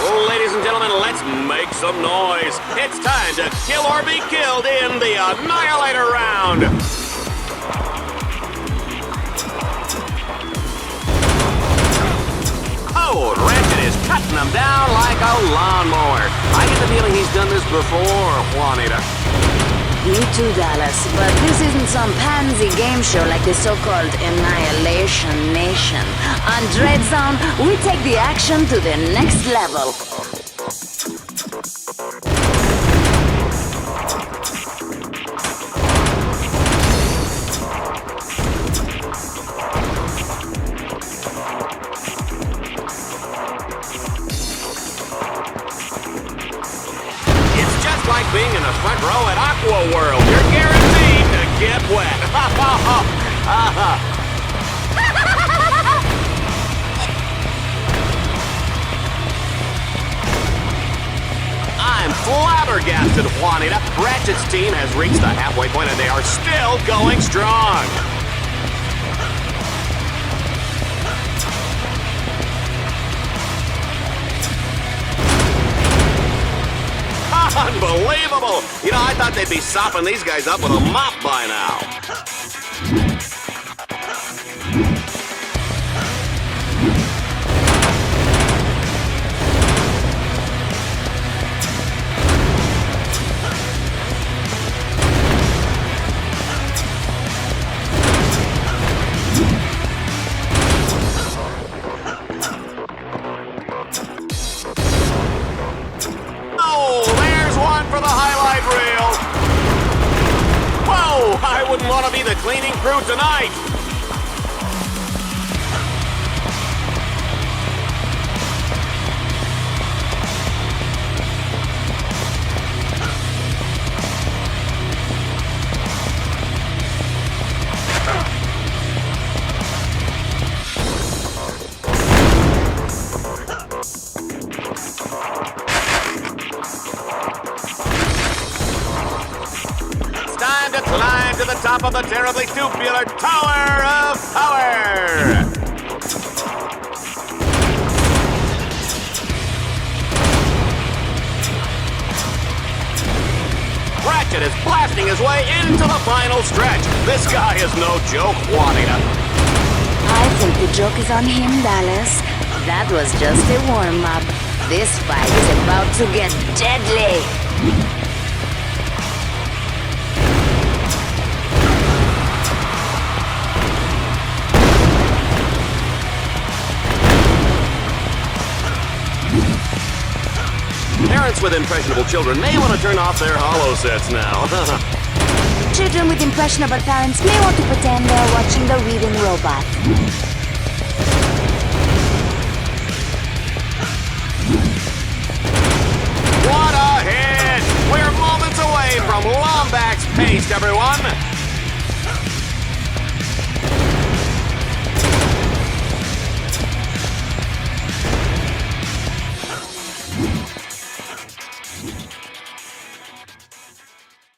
Ladies and gentlemen, let's make some noise. It's time to kill or be killed in the Annihilator round. Oh, Ratchet is cutting them down like a lawnmower. I get the feeling he's done this before, Juanita. Me too, Dallas, but this isn't some pansy game show like the so-called Annihilation Nation. On DREADZONE, we take the action to the next level. It's just like being in the front row at Aqua World. You're guaranteed to get wet. I'm flabbergasted, Juanita. Ratchet's team has reached the halfway point and they are still going strong. Unbelievable! You know, I thought they'd be sopping these guys up with a mop by now. For the highlight reel. Whoa! I wouldn't want to be the cleaning crew tonight. Time to climb to the top of the terribly tubular Tower of Power! Ratchet is blasting his way into the final stretch. This guy is no joke, Juanita. I think the joke is on him, Dallas. That was just a warm-up. This fight is about to get deadly. Parents with impressionable children may want to turn off their holo sets now. Children with impressionable parents may want to pretend they're watching the reading robot. What a hit! We're moments away from Lombax paste, everyone!